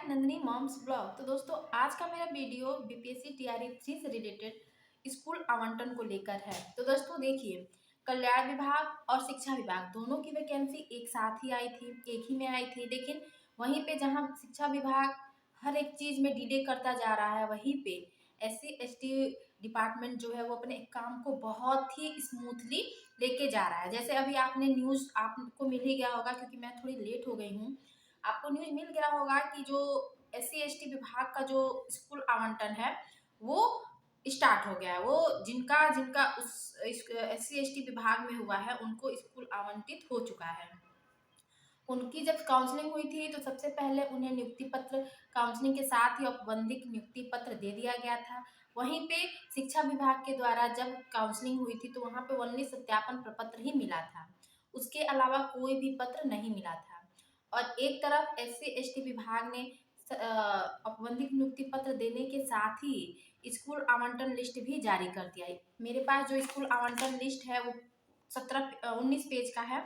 Back Nandini moms blog. तो दोस्तों आज का मेरा वीडियो बीपीएससी टीआरई 3 से रिलेटेड स्कूल आवंटन को लेकर है। तो दोस्तों देखिए, कल्याण विभाग और शिक्षा विभाग दोनों की वैकेंसी एक साथ ही आई थी, एक ही में आई थी। लेकिन वहीं पे जहां शिक्षा विभाग हर एक चीज में डिले करता जा रहा है, वहीं पे एससी एसटी डिपार्टमेंट जो है वो अपने काम को बहुत ही स्मूथली लेके जा रहा है। जैसे अभी आपने न्यूज आपको मिल ही गया होगा, क्योंकि मैं थोड़ी लेट हो गई हूँ। आपको न्यूज मिल गया होगा कि जो एससी एसटी विभाग का जो स्कूल आवंटन है वो स्टार्ट हो गया है। वो जिनका जिनका उस एससी एसटी विभाग में हुआ है उनको स्कूल आवंटित हो चुका है। उनकी जब काउंसलिंग हुई थी तो सबसे पहले उन्हें नियुक्ति पत्र, काउंसलिंग के साथ ही औपबंधिक नियुक्ति पत्र दे दिया गया था। वहीं पे शिक्षा विभाग के द्वारा जब काउंसलिंग हुई थी तो वहां पे ओनली सत्यापन प्रपत्र ही मिला था, उसके अलावा कोई भी पत्र नहीं मिला था। और एक तरफ एससी एसटी विभाग ने औपबंधिक नियुक्ति पत्र देने के साथ ही स्कूल आवंटन लिस्ट भी जारी कर दिया है। मेरे पास जो स्कूल आवंटन लिस्ट है वो 19 पेज का है।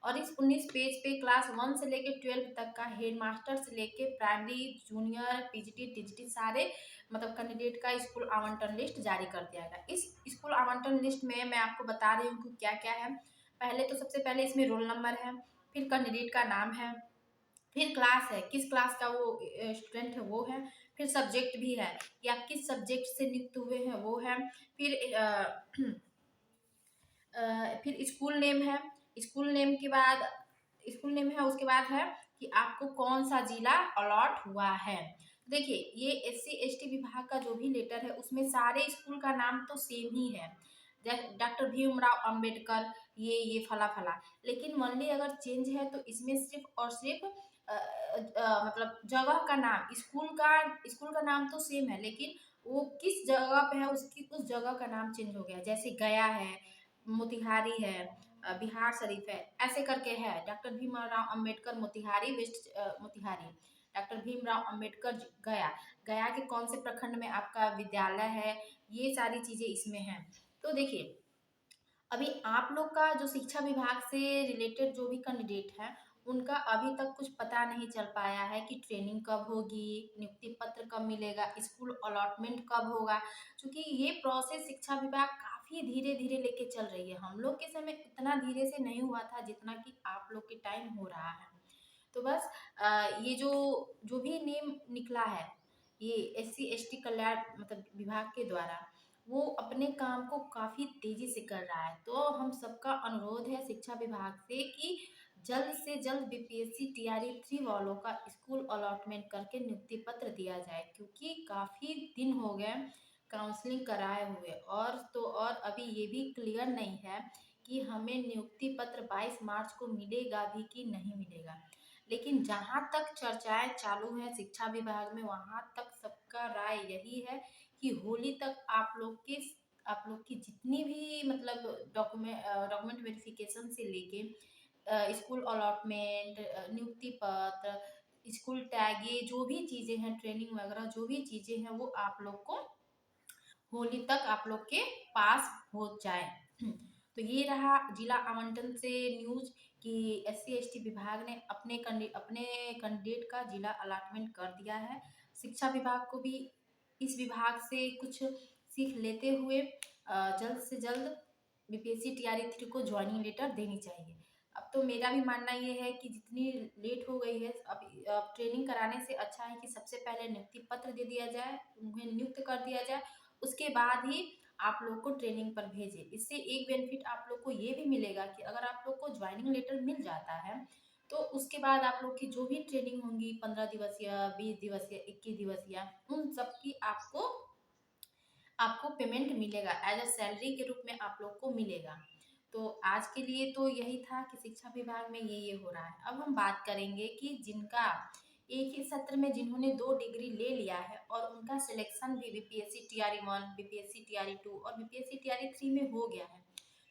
और इस 19 पेज पे क्लास 1 से लेके 12 तक का हेडमास्टर से लेके प्राइमरी, जूनियर, पीजीटी, टीजीटी सारे मतलब कैंडिडेट का स्कूल आवंटन लिस्ट जारी कर दिया गया। इस स्कूल आवंटन लिस्ट में मैं आपको बता रही हूँ कि क्या क्या है। पहले तो सबसे पहले इसमें रोल नंबर है, फिर कैंडिडेट का नाम है, फिर क्लास है, किस क्लास का वो स्टूडेंट है वो है, फिर सब्जेक्ट भी है या किस सब्जेक्ट से नियुक्त हुए हैं वो है, फिर फिर स्कूल नेम है। स्कूल नेम के बाद स्कूल नेम है, उसके बाद है कि आपको कौन सा जिला अलॉट हुआ है। देखिए, ये एससी एसटी विभाग का जो भी लेटर है उसमें सारे स्कूल का नाम तो सेम ही है, डॉक्टर भीमराव अंबेडकर, ये फला फला। लेकिन ओनली अगर चेंज है तो इसमें सिर्फ और सिर्फ मतलब जगह का नाम, स्कूल का नाम तो सेम है, लेकिन वो किस जगह पे है उसकी उस जगह का नाम चेंज हो गया। जैसे गया है, मोतिहारी है, बिहार शरीफ है, ऐसे करके है। Doctor Bhimrao Ambedkar Motihari, west Motihari, doctor Bhimrao Ambedkar Gaya, Gaya के कौन से प्रखंड में आपका विद्यालय है, ये सारी चीजें इसमें हैं। तो देखिए, अभी आप लोग का जो शिक्षा विभाग से रिलेटेड जो भी कैंडिडेट है उनका अभी तक कुछ पता नहीं चल पाया है कि ट्रेनिंग कब होगी, नियुक्ति पत्र कब मिलेगा, स्कूल अलॉटमेंट कब होगा। क्योंकि ये प्रोसेस शिक्षा विभाग काफी धीरे धीरे लेके चल रही है। हम लोग के समय इतना धीरे से नहीं हुआ था जितना कि आप लोग के टाइम हो रहा है। तो बस ये जो जो भी नेम निकला है ये एससी एसटी कल्याण मतलब विभाग के द्वारा, वो अपने काम को काफी तेजी से कर रहा है। तो हम सबका अनुरोध है शिक्षा विभाग से कि जल्द से जल्द बीपीएससी टीआरई 3 वालों का स्कूल अलॉटमेंट करके नियुक्ति पत्र दिया जाए, क्योंकि काफी दिन हो गए काउंसलिंग कराए हुए। और तो और अभी ये भी क्लियर नहीं है कि हमें नियुक्ति पत्र 22 मार्च को मिलेगा भी कि नहीं मिलेगा। लेकिन जहाँ तक चर्चाएं चालू हैं शिक्षा विभाग में, वहाँ तक सबका राय यही है कि होली तक आप लोग की जितनी भी मतलब डॉक्यूमेंट वेरिफिकेशन से लेके स्कूल अलॉटमेंट, नियुक्ति पत्र, स्कूल टैग, ये जो भी चीजें हैं, ट्रेनिंग वगैरह जो भी चीजें हैं, वो आप लोग को होली तक आप लोग के पास हो जाए। तो ये रहा जिला आवंटन से न्यूज कि एससी एसटी विभाग ने अपने कैंडिडेट का जिला अलॉटमेंट कर दिया है। शिक्षा विभाग को भी इस विभाग से कुछ सीख लेते हुए जल्द से जल्द बीपीएससी टीआरई 3 को ज्वाइनिंग लेटर देनी चाहिए। अब तो मेरा भी मानना ये है कि जितनी लेट हो गई है, अब ट्रेनिंग कराने से अच्छा है कि सबसे पहले नियुक्ति पत्र दे दिया जाए, उन्हें नियुक्त कर दिया जाए, उसके बाद ही आप लोग को ट्रेनिंग पर भेजे। इससे एक बेनिफिट आप लोग को ये भी मिलेगा कि अगर आप लोग को ज्वाइनिंग लेटर मिल जाता है तो उसके बाद आप लोग की जो भी ट्रेनिंग होंगी, 15 दिवसीय, 20 दिवसीय, 21 दिवसीय, उन सब की आपको आपको पेमेंट मिलेगा, एज अ सैलरी के रूप में आप लोग को मिलेगा। तो आज के लिए तो यही था कि शिक्षा विभाग में ये हो रहा है। अब हम बात करेंगे कि जिनका एक ही सत्र में जिन्होंने 2 डिग्री ले लिया है और उनका सिलेक्शन भी बीपीएससी टीआरई 1, बीपीएससी टीआरई 2 और बीपीएससी टीआरई 3 में हो गया है,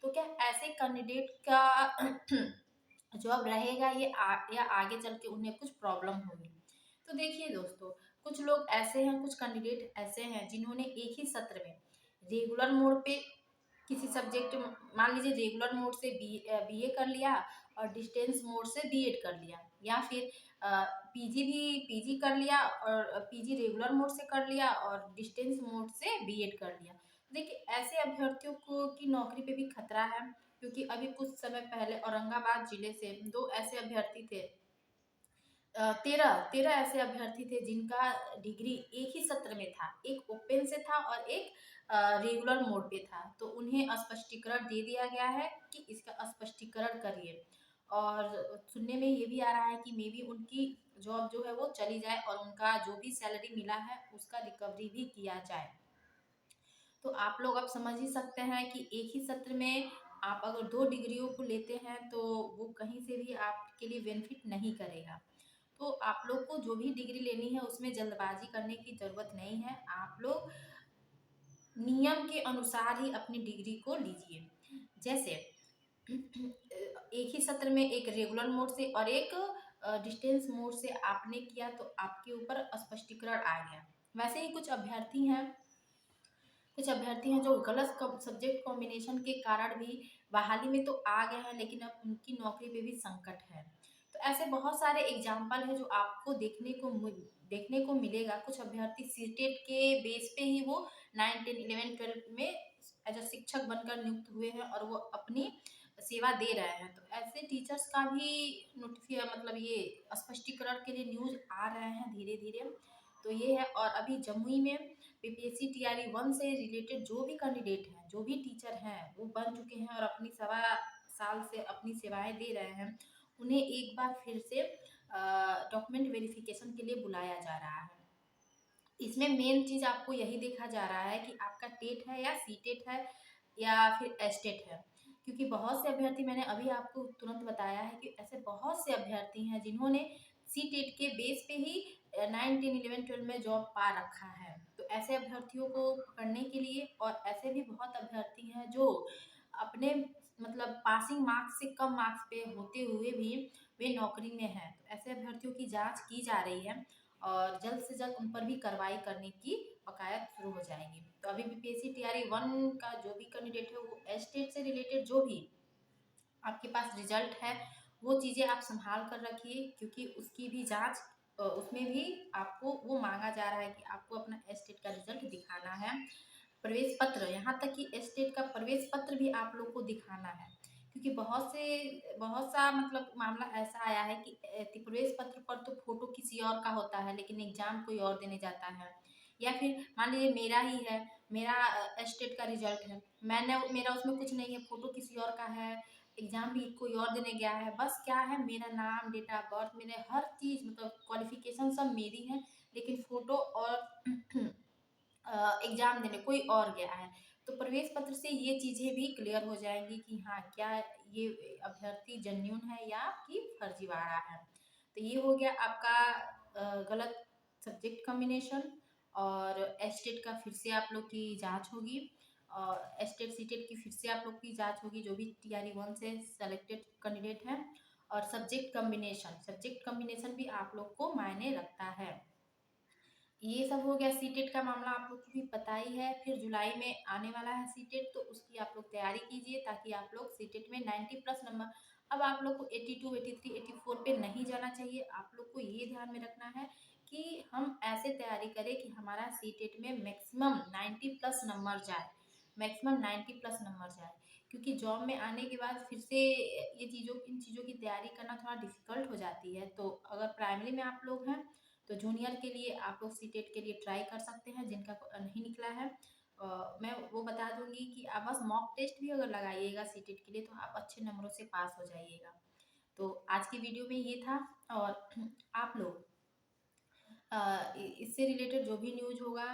तो क्या ऐसे कैंडिडेट का जॉब रहेगा या आगे चल के उन्हें कुछ प्रॉब्लम होगी। तो देखिए दोस्तों, कुछ लोग ऐसे हैं, कुछ कैंडिडेट ऐसे हैं जिन्होंने एक ही सत्र में रेगुलर मोड पे किसी सब्जेक्ट, मान लीजिए रेगुलर मोड से बीए कर लिया और डिस्टेंस मोड से बीएड कर लिया। या फिर पीजी कर लिया और पीजी रेगुलर मोड से कर लिया और डिस्टेंस मोड से बीएड कर लिया। देखिए ऐसे अभ्यर्थियों को की नौकरी पे भी खतरा है, क्योंकि अभी कुछ समय पहले औरंगाबाद जिले से 2 ऐसे अभ्यर्थी थे, 13 ऐसे अभ्यर्थी थे जिनका डिग्री एक ही सत्र में था, एक ओपन से था और एक रेगुलर मोड पे था। तो उन्हें स्पष्टीकरण दे दिया गया है कि इसका स्पष्टीकरण करिए, और सुनने में ये भी आ रहा है कि मे बी उनकी जॉब जो है वो चली जाए और उनका जो भी सैलरी मिला है उसका रिकवरी भी किया जाए। तो आप लोग अब समझ ही सकते हैं कि एक ही सत्र में आप अगर 2 डिग्रियों को लेते हैं तो वो कहीं से भी आपके लिए बेनिफिट नहीं करेगा। तो आप लोग को जो भी डिग्री लेनी है उसमें जल्दबाजी करने की ज़रूरत नहीं है। आप लोग नियम के अनुसार ही अपनी डिग्री को लीजिए। जैसे एक ही सत्र में एक रेगुलर मोड से और एक डिस्टेंस मोड से आपने किया तो आपके ऊपर स्पष्टीकरण आ गया। वैसे ही कुछ अभ्यर्थी हैं जो गलत सब्जेक्ट कॉम्बिनेशन के कारण भी बहाली में तो आ गए हैं, लेकिन अब उनकी नौकरी पे भी संकट है। तो ऐसे बहुत सारे एग्जाम्पल है जो आपको देखने को मिलेगा। कुछ अभ्यर्थी सीटेट के बेस पे ही वो 9 10 11 12 में एज अ शिक्षक बनकर नियुक्त हुए हैं और वो अपनी सेवा दे रहे हैं। तो ऐसे टीचर्स का भी नोटिफिया मतलब ये स्पष्टीकरण के लिए न्यूज आ रहे हैं धीरे धीरे। तो ये है। और अभी जमुई में पीपीएससी टीआरई 1 से रिलेटेड जो भी कैंडिडेट हैं, जो भी टीचर हैं, वो बन चुके हैं और अपनी 1.25 साल से अपनी सेवाएं दे रहे हैं, उन्हें एक बार फिर से डॉक्यूमेंट वेरिफिकेशन के लिए बुलाया जा रहा है। इसमें मेन चीज़ आपको यही देखा जा रहा है कि आपका टेट है या सीटेट है या फिर एस्टेट है, क्योंकि बहुत से अभ्यर्थी, मैंने अभी आपको तुरंत बताया है कि ऐसे बहुत से अभ्यर्थी हैं जिन्होंने सीटेट के बेस पे ही 9 10 11 12 में जॉब पा रखा है। तो ऐसे अभ्यर्थियों को पकड़ने के लिए, और ऐसे भी बहुत अभ्यर्थी हैं जो अपने मतलब पासिंग मार्क्स से कम मार्क्स पे होते हुए भी वे नौकरी में हैं, तो ऐसे अभ्यर्थियों की जांच की जा रही है और जल्द से जल्द उन पर भी कार्रवाई करने की बकायद शुरू हो जाएगी। तो अभी बीपीएससी टीआरई 1 का जो भी कैंडिडेट है वो एस्टेट से रिलेटेड जो भी आपके पास रिजल्ट है वो चीज़ें आप संभाल कर रखिए, क्योंकि उसकी भी जांच उसमें भी आपको वो मांगा जा रहा है कि आपको अपना एस्टेट का रिजल्ट दिखाना है। प्रवेश पत्र, यहाँ तक कि एस्टेट का प्रवेश पत्र भी आप लोग को दिखाना है, क्योंकि बहुत सा मतलब मामला ऐसा आया है कि प्रवेश पत्र पर तो फोटो किसी और का होता है लेकिन एग्जाम कोई और देने जाता है। या फिर मान लीजिए मेरा ही है, मेरा एस्टेट का रिजल्ट है, मेरा उसमें कुछ नहीं है, फोटो किसी और का है, एग्जाम भी कोई और देने गया है, बस क्या है मेरा नाम, डेट ऑफ बर्थ, मेरे हर चीज़ मतलब क्वालिफिकेशन सब मेरी है, लेकिन फोटो और एग्जाम देने कोई और गया है। तो प्रवेश पत्र से ये चीज़ें भी क्लियर हो जाएंगी कि हाँ क्या ये अभ्यर्थी जेन्युइन है या कि फर्जीवाड़ा है। तो ये हो गया आपका गलत सब्जेक्ट कॉम्बिनेशन। और एस्टेट का फिर से आप लोग की जांच होगी, और एस्टेट सीटेट की फिर से आप लोग की जांच होगी जो भी टीआरई 1 से सेलेक्टेड कैंडिडेट हैं। और सब्जेक्ट कॉम्बिनेशन भी आप लोग को मायने रखता है। ये सब हो गया सीटेट का मामला, आप लोग को भी पता ही है। फिर जुलाई में आने वाला है सीटेट, तो उसकी आप लोग तैयारी कीजिए ताकि आप लोग सीटेट में 90 प्लस नंबर, अब आप लोग को 82 83 84 पे नहीं जाना चाहिए। आप लोग को ये ध्यान में रखना है कि हम ऐसे तैयारी करें कि हमारा सीटेट में मैक्सिमम 90 प्लस नंबर जाए, मैक्सिमम 90 प्लस नंबर जाए, क्योंकि जॉब में आने के बाद फिर से इन चीज़ों की तैयारी करना थोड़ा डिफिकल्ट हो जाती है। तो अगर प्राइमरी में आप लोग हैं तो जूनियर के लिए आप लोग सीटेट के लिए ट्राई कर सकते हैं, जिनका नहीं निकला है मैं वो बता दूंगी कि आप बस मॉक टेस्ट भी अगर लगाइएगा सीटेट के लिए तो आप अच्छे नंबरों से पास हो जाइएगा। तो आज की वीडियो में ये था। और आप लोग इससे रिलेटेड जो भी न्यूज होगा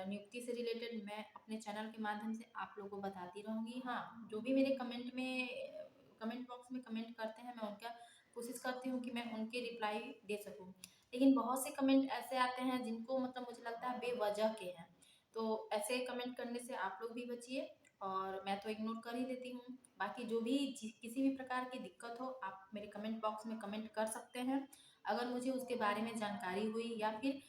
नियुक्ति से रिलेटेड मैं अपने चैनल के माध्यम से आप लोगों को बताती रहूँगी। हाँ, जो भी मेरे कमेंट बॉक्स में कमेंट करते हैं मैं उनका कोशिश करती हूँ कि मैं उनके रिप्लाई दे सकूँ, लेकिन बहुत से कमेंट ऐसे आते हैं जिनको मतलब मुझे लगता है बेवजह के हैं। तो ऐसे कमेंट करने से आप लोग भी बचिए, और मैं तो इग्नोर कर ही देती हूँ। बाकी जो भी किसी भी प्रकार की दिक्कत हो आप मेरे कमेंट बॉक्स में कमेंट कर सकते हैं। अगर मुझे उसके बारे में जानकारी हुई या फिर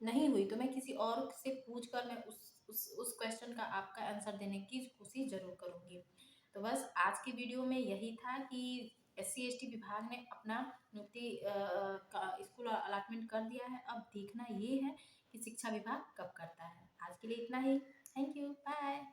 नहीं हुई तो मैं किसी और से पूछ कर मैं उस क्वेश्चन का आपका आंसर देने की कोशिश ज़रूर करूँगी। तो बस आज की वीडियो में यही था कि SC/ST विभाग ने अपना नियुक्ति का स्कूल अलॉटमेंट कर दिया है। अब देखना ये है कि शिक्षा विभाग कब करता है। आज के लिए इतना ही। Thank you, bye.